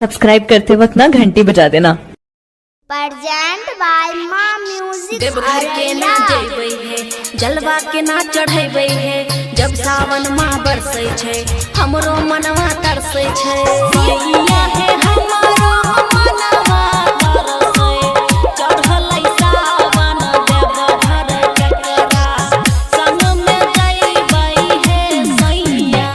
Subscribe करते वक्त ना घंटी बजा देना। प्रेजेंट बाय माँ म्यूजिक। देवघर के ना जइबै है, जलवा के ना चढ़ेबै है। जब सावन माह बरसै छै, हमरो मनवा तरसै छै। सैया है हमरो मनवा तरसै, चढ़लै सावन देवघर केकरा संग में जइबै है सैया।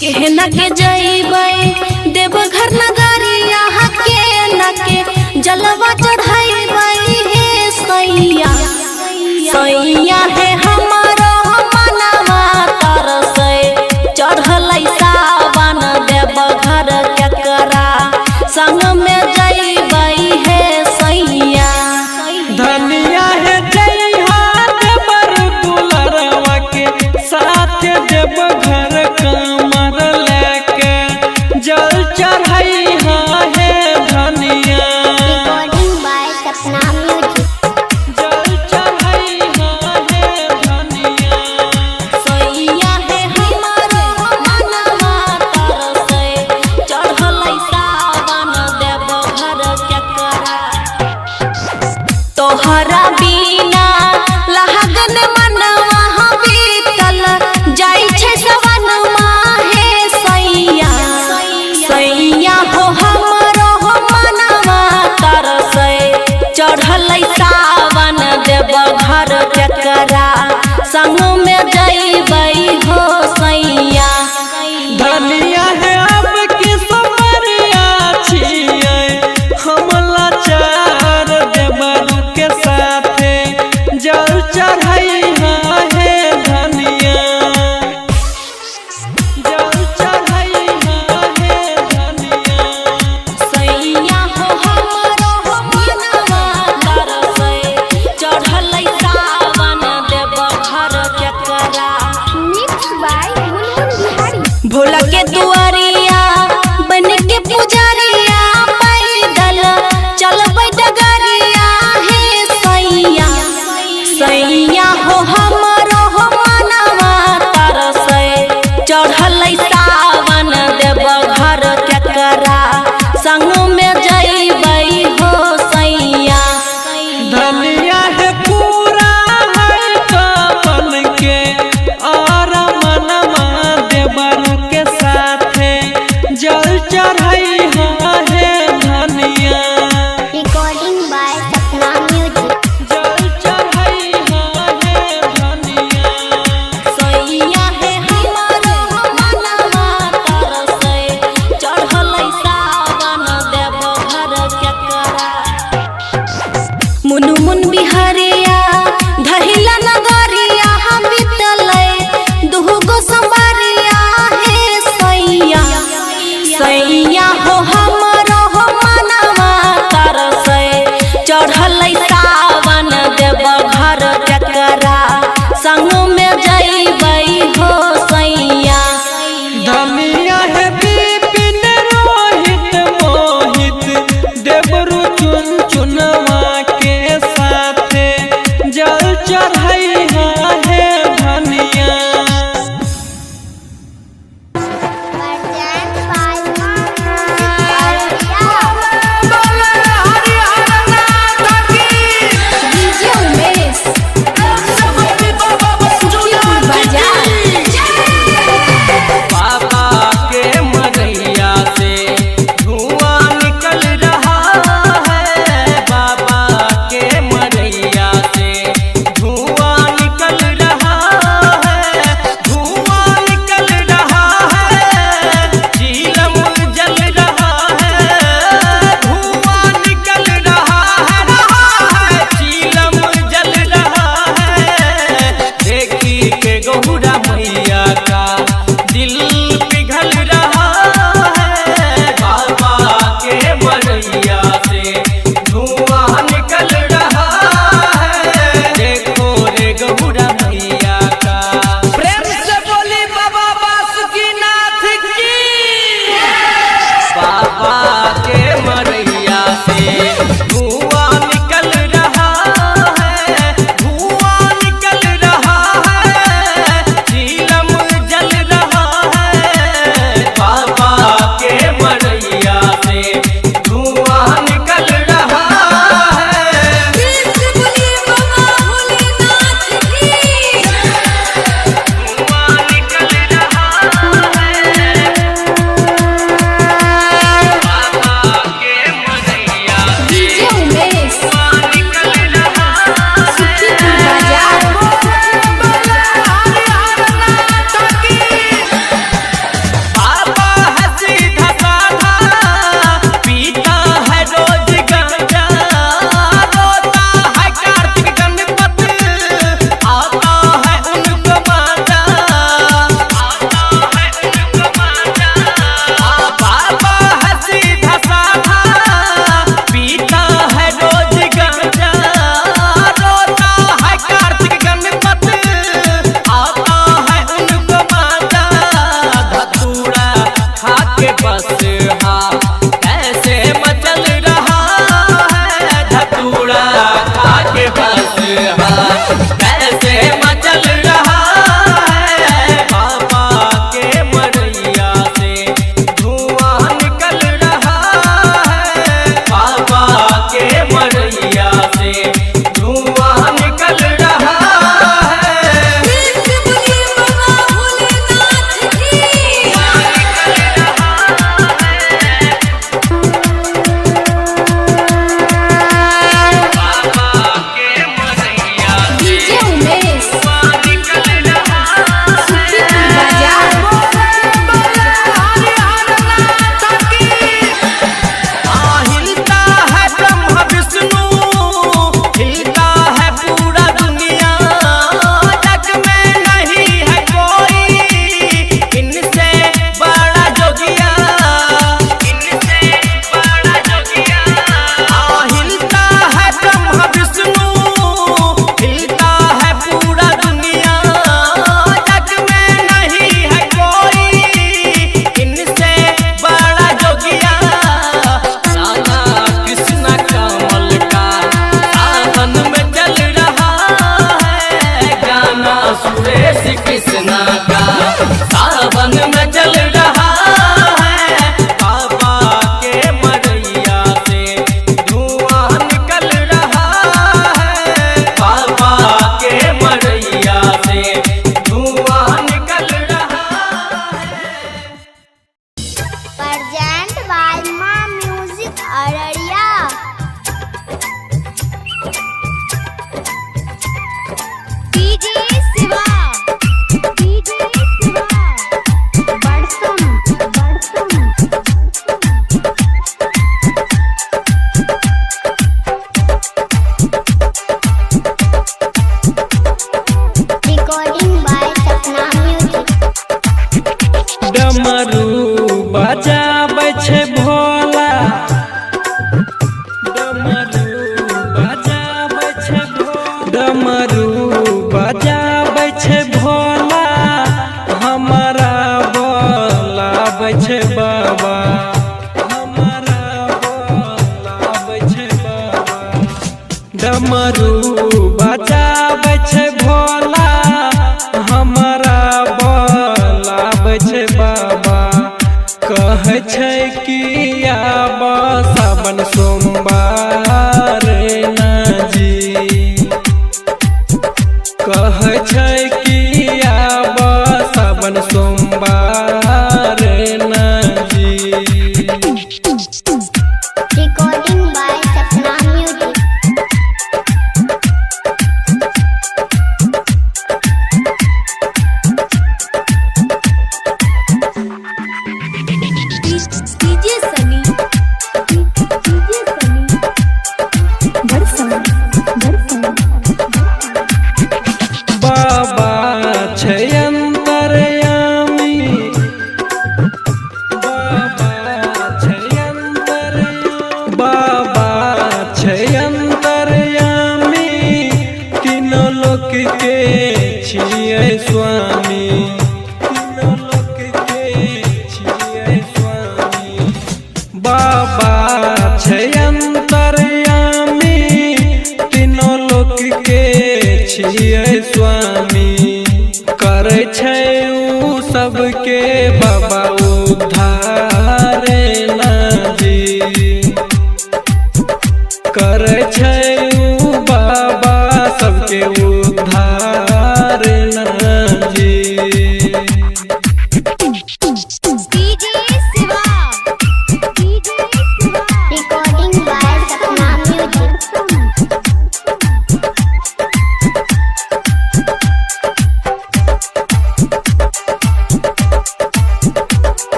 केहना के जइबै देवघर नगरिया के ना के जलवा चढ़ाइबै हे सैया। सैया है हमरो मनवा तरसै, चढ़लै सावन देवघर केकरा संग में जइबै हे सैया। धनिया है जइहा देवर दुलरवा के साथ देवघर कमर लेके जल चढ़ैहा है धनिया। Recording by Sapna music. जल चढ़ैहा है धनिया। सैया है हमरो मनवा तरसै, चढ़लै सावन देवघर केकरा। तोहरा बिना लागन मनवा बीतल जाइ छै सवन माहे सैया। सैया हो हमरो मनवा तरसै, चढ़लै सावन देवघर केकरा संग में जइबै हो सैया। धनिया है अब की समरिया छियै, हम लाचार देवर के साथे जल चढ़ैहा है धनिया। जल चढ़ैहा है धनिया। सैया हो हमरो मनवा तरसै, चढ़लै सावन देवघर केकरा। Mix by Munmun Bihari. भोला के दुआरिया बन के पुजारिया, पैदल चलबै डगरिया हे सैया। सैया हो हमरो मनवा तरसै, चढ़लै सावन देवघर केकरा संग में जइबै हो सैया। धनिया है पूरा है कमल के और मनवा देवर के साथे जल चढ़ैहा है धनिया। Recording by Sapna music. जल चढ़ैहा है धनिया। सैया है हमरो मनवा तरसै, चढ़लै सावन देवघर केकरा। मुनमुन बिहारिया धहिला नगरिया हम बीतलै दुगो संबरिया हे सैया। सैया हो हमरो मनवा तरसै, चढ़लै सावन देवघर केकरा संग में जइबै हो सैया। धनिया है विपिन रोहित मोहित देवरु चुन चुनवा के साथे जल चढ़ैहा है धनिया। प्रेजेंट बाय माँ म्यूजिक। बाबा छै अंतर्यामी, तीनों लोक के छियै स्वामी। करे छै उ सबके बाबा उद्धार ना जी। करे छै उ बाबा सबके उद्धार ना जी। Recording by Sapna Music.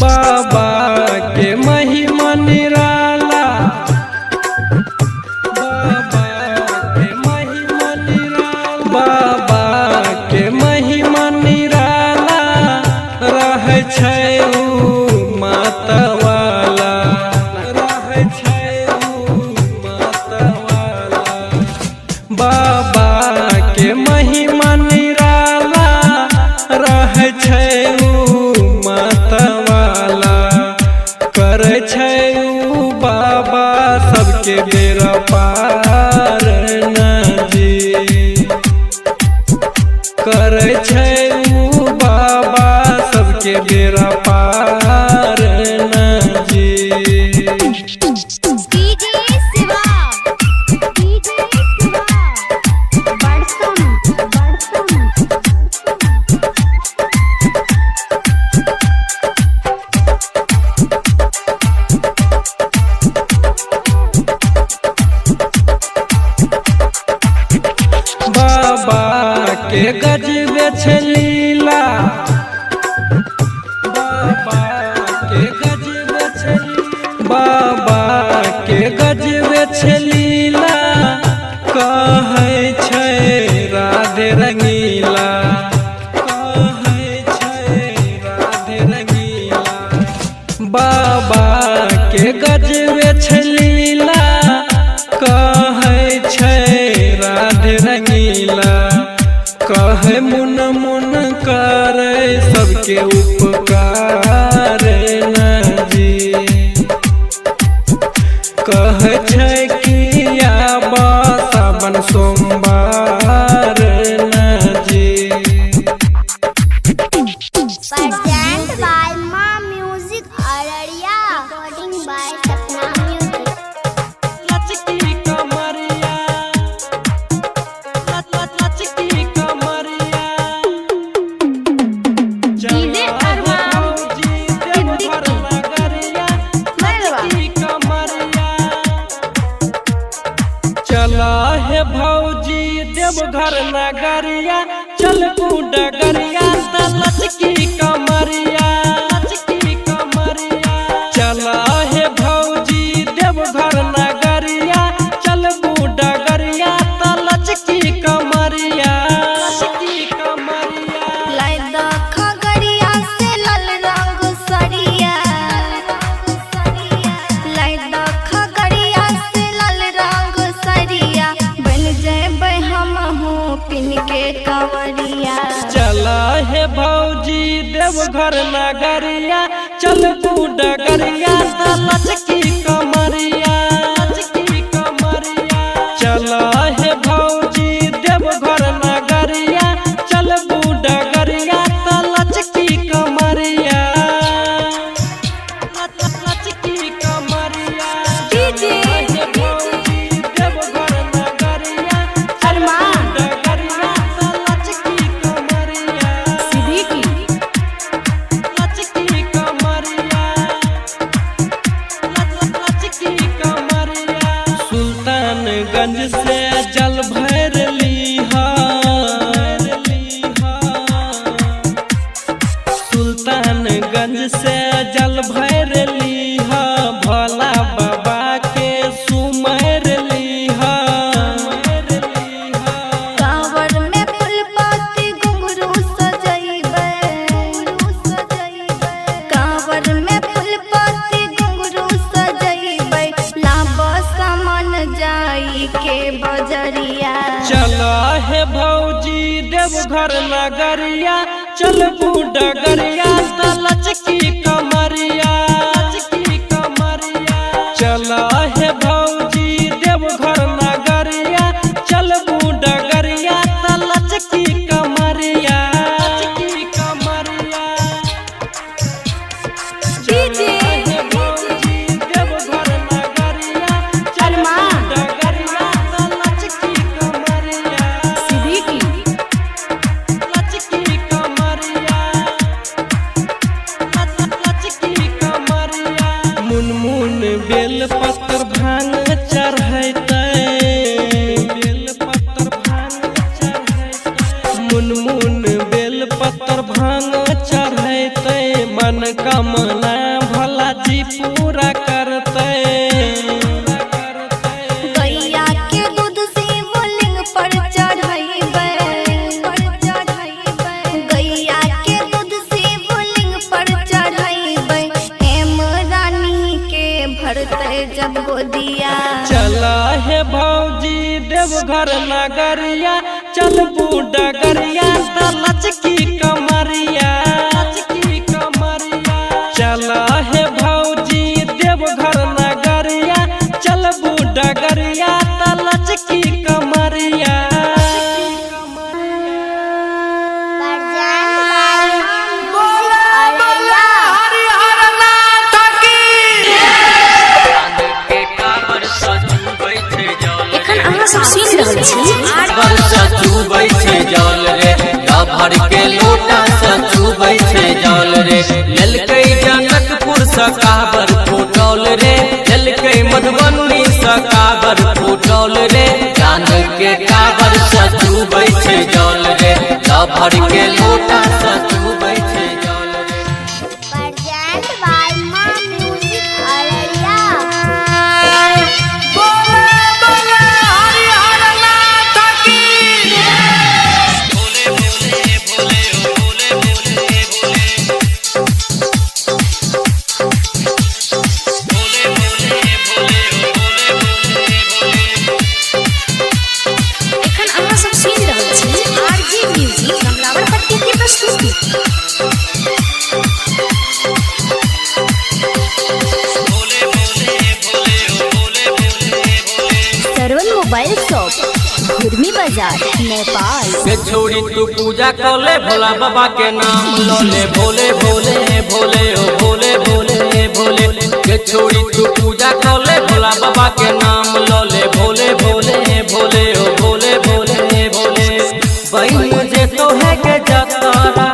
बाबा के महिमा निराला, बाबा के महिमा निराला, बाबा के महिमा निराला। रहै छै उ मातवाला, रहै छै उ मातवाला। बाबा के महिमा निराला, रहै छै उ मातवाला। करे छै उ बाबा सबके बेड़ा पार ना जी। करे छै उ बाबा सबके बेड़ा पार ना जी। बाबा के गजबे छै लीला, बाबा के गजबे छै लीला, बाबा के गजबे छै लीला। कहै छै राधे रंगीला, कहै छै राधे रंगीला। बाबा के गजबे छै लीला, कहै छै राधे रंगीला। कहे मुन मुन करे सबके उपकार ना जी। कहे छै कि आबा सावन सोमवार ना जी। Present by Ma Music Araria. Recording by Sapna Music. लचकी कमरिया, लचकी कमरिया। चला भौजी देवघर नगरिया, लचकी कमरिया। चला हे भौजी देवघर नगरिया, चल डगरिया त लचकी कमरिया, लचकी कमरिया। चला हे भौजी देवघर नगरिया, चल डगरिया त लचकी कमरिया, लचकी कमरिया। लाइदा खगड़िया से लाल रंग सरिया, लाइदा खगड़िया से लाल रंग सरिया। बन जेबै हमहू पिन के कंवरिया। चला हे भौजी देवघर नगरिया, चल डगरिया त लचकी कमरिया, लचकी कमरिया। चला हे भौजी देवघर नगरिया, चल डगरिया त लचकी कमरिया, लचकी कमरिया। डीजे हे भौजी देवघर नगरिया, अरमान डगरिया त लचकी कमरिया, सिद्दीकी लचकी कमरिया, लचकी कमरिया। सुल्तानगंज से जल भर लीहा, सुल्तानगंज से जल भर लीहा। भोला बाबा के सुमर लीहा, कांवर में फूल पाती घुंघरू सजैबै, कांवर में फूल पाती घुंघरू सजैबै। लाबा सामान जाई के बजरिया। चला हे भौजी देवघर नगरिया, चल डगरिया लचकी कमरिया चला है भौजी देवघर नगरिया चल डगरिया लचकी कमरिया मुनमुन बेल पत्तर भांग चढ़ैते मुनमुन बेल पत्तर भांग चढ़ैते मन कामना भला जी पूरा करते गैया के दूध से शिवलिंग पर चढ़ैबै गैया के दूध से शिवलिंग पर चढ़ैबै हेम रानी के भरते जब गोदिया चला है भौजी देवघर नगरिया चल डगरिया लचकी कमरिया चला है भौजी देवघर नगरिया चल डगरिया लचकी कमरिया भर के लोटा सचुबै छै जल रे ललकै जनकपुर सकाबर फूटल रे ललकै मधुबनी सकाबर फूटल रे चांद के काबर सचुबै छै जल रे भर के लोटा सचुबै छै जल रे Present by Ma Music Araya. Mobile shop Ghurmi बाजार नेपाल के छोड़ी तू पूजा कले भोला बाबा के नाम लोले भोले भोले भोले ओ भोले भोले भोले के छोड़ी तू पूजा कले भोला बाबा के नाम लोले भोले भोले भोले ओ भोले भोले भोले बहन जे तो है के जतारा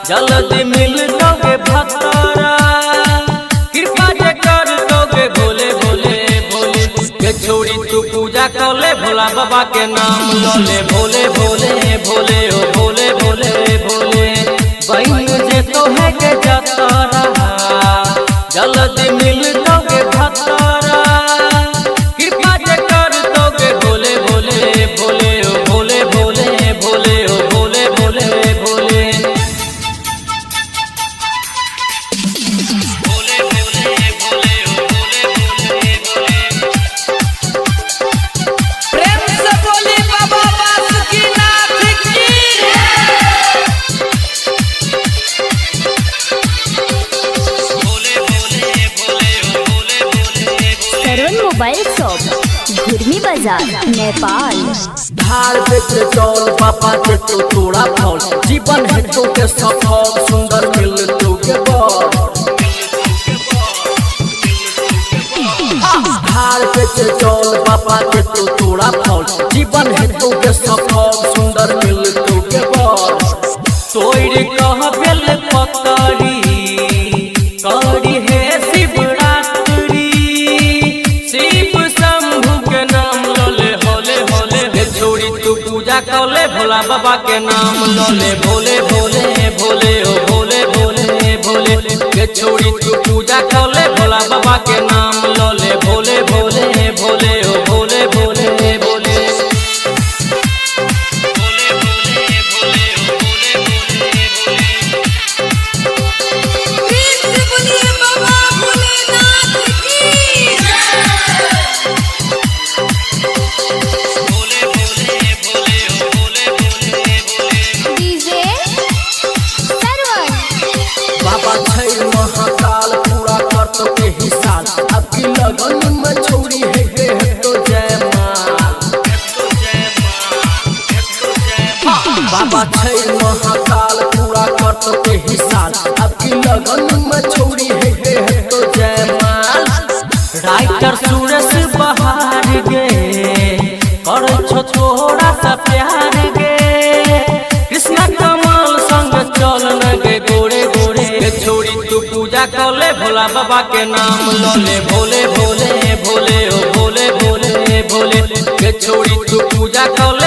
जल्दी मिल दोगे भतारा कृपा जे कर दोगे भोले भोले भोले के छोड़ी तू पूजा कले भोला बाबा के नाम लोले भोले भोले भोले ओ भोले भोले भोले बहन जे तो है के जतारा जल्दी मिल दोगे भतारा कृपा जे कर दोगे भोले भोले भोले ओ भोले भोले भोले ओ भोले भोले भोले मोबाइल शॉप घुर्मी बाजार नेपाल धार बेच चौल पापा के तो तोड़ा फल जीवन है तो के सफल सुंदर मिल तो के बल धार बेच चौल पापा के तो तोड़ा फल जीवन है तो के सफल सुंदर मिल तो के बल तोड़ कह बेल पतरी करी है शिवरात्रि शिव शंभु के नाम लोले होले होले छोड़ी तू पूजा कले भोला बाबा के नाम लोले भोले भोले भोले ओ भोले भोले भोले के छोड़ी तू पूजा कले भोला बाबा के नाम लोले भोले भोले भोले ओ भोले भोले भोले बाछे महाकाल पूरा करतो के ही साल अब की लगन में छोड़ी है तो जयमाल राइटर सूरज बहार गे कर छो थोड़ा सा प्यार गे कृष्णा कमल संग चल न गे गोरे गोरे छोड़ी तू पूजा कले भोला बाबा के नाम लले भोले भोले भोले ओ भोले भोले भोले के छोड़ी तू पूजा कले